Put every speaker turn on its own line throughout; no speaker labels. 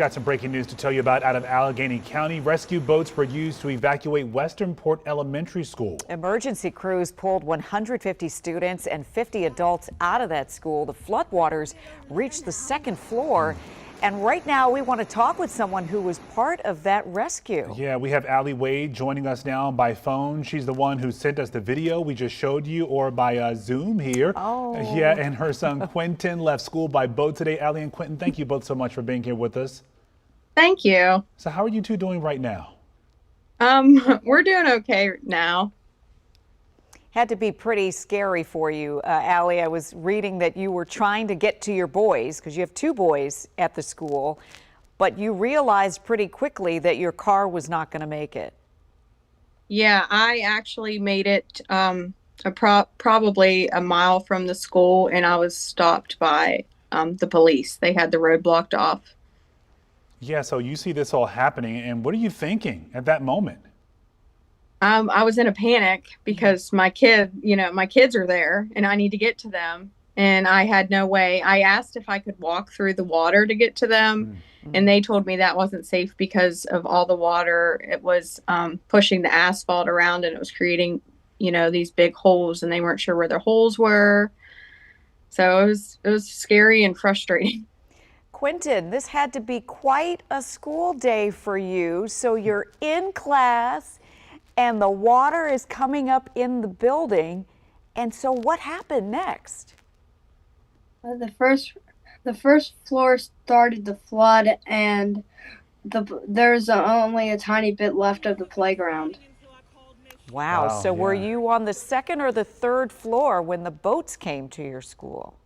Got some breaking news to tell you about out of Allegany County. Rescue boats were used to evacuate Westernport Elementary School.
Emergency crews pulled 150 students and 50 adults out of that school. The floodwaters reached the second floor. And right now we want to talk with someone who was part of that rescue.
Yeah, we have Allie Wade joining us now by phone. She's the one who sent us the video we just showed you, or by Zoom here.
Oh.
Yeah, and her son Quinton left school by boat today. Allie and Quinton, thank you both so much for being here with us.
Thank you.
So how are you two doing right now?
We're doing okay now.
Had to be pretty scary for you, Allie. I was reading that you were trying to get to your boys, because you have two boys at the school, but you realized pretty quickly that your car was not going to make it.
Yeah, I actually made it probably a mile from the school, and I was stopped by the police. They had the road blocked off.
Yeah, so you see this all happening, and what are you thinking at that moment?
I was in a panic because my kids are there and I need to get to them. And I had no way. I asked if I could walk through the water to get to them. And they told me that wasn't safe because of all the water. It was pushing the asphalt around, and it was creating, these big holes, and they weren't sure where their holes were. So it was scary and frustrating.
Quinton, this had to be quite a school day for you. So you're in class and the water is coming up in the building. And so what happened next?
The first floor started to flood, and there's only a tiny bit left of the playground.
Wow. So were you on the second or the third floor when the boats came to your school?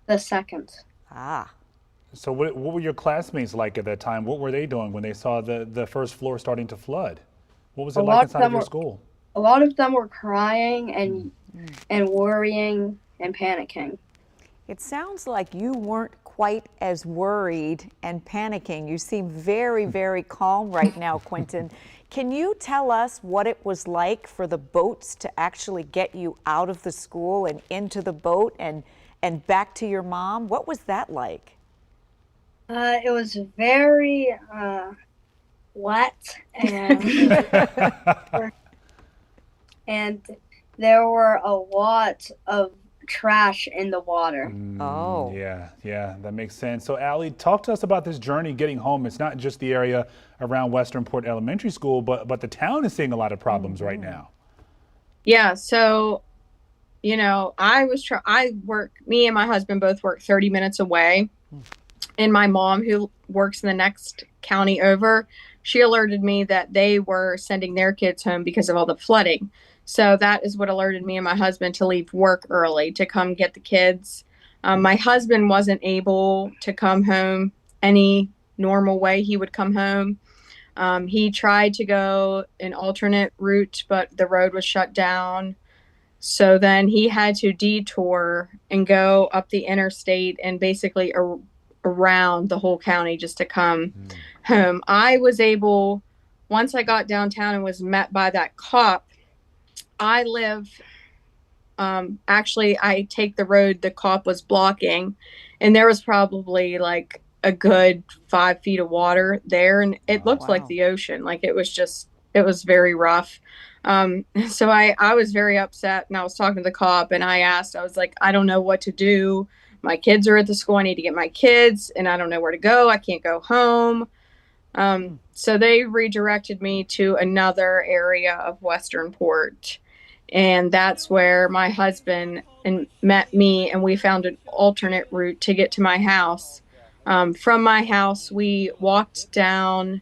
The second.
Ah.
So what were your classmates like at that time? What were they doing when they saw the first floor starting to flood? What was it like inside of your school?
A lot of them were crying and worrying and panicking.
It sounds like you weren't quite as worried and panicking. You seem very, very calm right now, Quinton. Can you tell us what it was like for the boats to actually get you out of the school and into the boat and back to your mom? What was that like?
It was very wet, and there were a lot of trash in the water.
Oh.
Yeah, that makes sense. So Allie, talk to us about this journey getting home. It's not just the area around Westernport Elementary School, but the town is seeing a lot of problems right now.
Yeah, so me and my husband both work 30 minutes away. And my mom, who works in the next county over, she alerted me that they were sending their kids home because of all the flooding. So that is what alerted me and my husband to leave work early to come get the kids. My husband wasn't able to come home any normal way he would come home. He tried to go an alternate route, but the road was shut down. So then he had to detour and go up the interstate and basically around the whole county just to come home. I was able, once I got downtown and was met by that cop, I live, actually I take the road the cop was blocking, and there was probably like a good 5 feet of water there, and it looked like the ocean. Like it was very rough. So I was very upset, and I was talking to the cop, and I was like, I don't know what to do. My kids are at the school. I need to get my kids, and I don't know where to go. I can't go home. So they redirected me to another area of Westernport, and that's where my husband met me, and we found an alternate route to get to my house. From my house, we walked down.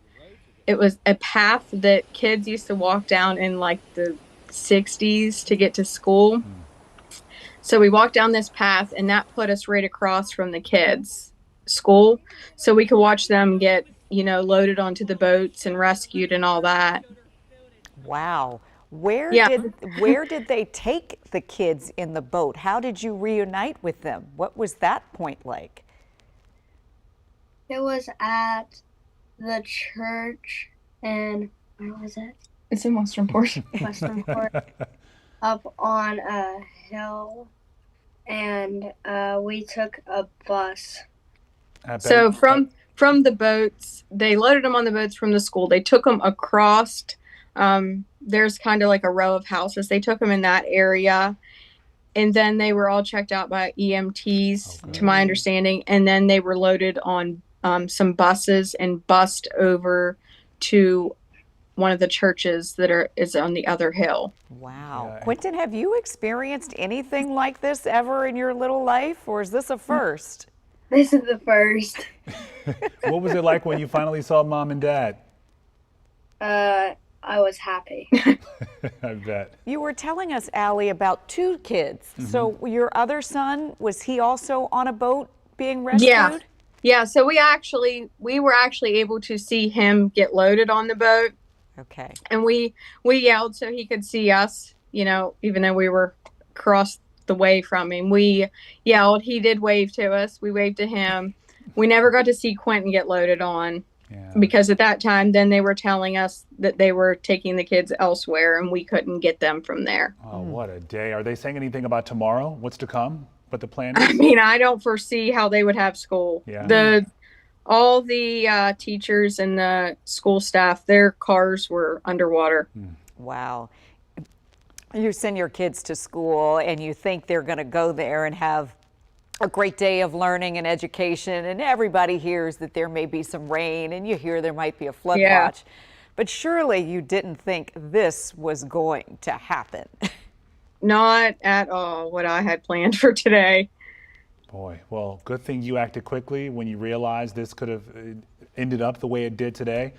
It was a path that kids used to walk down in like the 60s to get to school. So we walked down this path, and that put us right across from the kids' school. So we could watch them get, loaded onto the boats and rescued and all that.
Wow. Where did they take the kids in the boat? How did you reunite with them? What was that point like?
It was at the church, and where was it?
It's in Westernport.
Westernport, up on a hill, and we took a bus.
So from from the boats. They loaded them on the boats from the school. They took them across. There's kind of like a row of houses. They took them in that area. And then they were all checked out by EMTs, to my understanding. And then they were loaded on some buses and bussed over to one of the churches that is on the other hill.
Wow.
Yeah.
Quinton, have you experienced anything like this ever in your little life, or is this a first?
This is the first.
What was it like when you finally saw Mom and Dad?
I was happy.
I bet.
You were telling us, Allie, about 2 kids. So your other son, was he also on a boat being rescued?
Yeah. So we were actually able to see him get loaded on the boat,
Okay.
and we yelled so he could see us. Even though we were across the way from him, we yelled. He did wave to us. We waved to him. We never got to see Quinton get loaded on.
Yeah.
Because at that time, then they were telling us that they were taking the kids elsewhere and we couldn't get them from there.
Oh, what a day. Are they saying anything about tomorrow? What's to come? What the plan
I
is?
mean, I don't foresee how they would have school.
Yeah.
All the teachers and the school staff, their cars were underwater.
Wow. You send your kids to school and you think they're going to go there and have a great day of learning and education, and everybody hears that there may be some rain and you hear there might be a flood watch. But surely you didn't think this was going to happen.
Not at all what I had planned for today.
Boy, well, good thing you acted quickly when you realized this could have ended up the way it did today,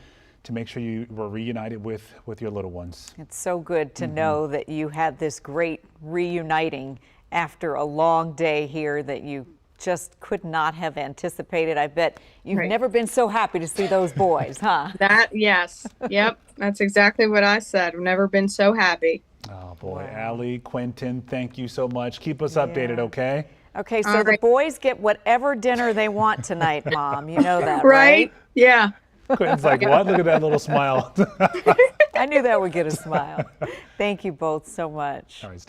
to make sure you were reunited with your little ones.
It's so good to know that you had this great reuniting after a long day here that you just could not have anticipated. I bet you've never been so happy to see those boys, huh?
Yes. Yep. That's exactly what I said. I've never been so happy.
Oh boy, Allie, Quinton, thank you so much. Keep us updated, okay?
Okay, so the boys get whatever dinner they want tonight, Mom. You know that,
Right? Yeah.
Quinton's like, what? Look at that little smile.
I knew that would get a smile. Thank you both so much.
All right, stay.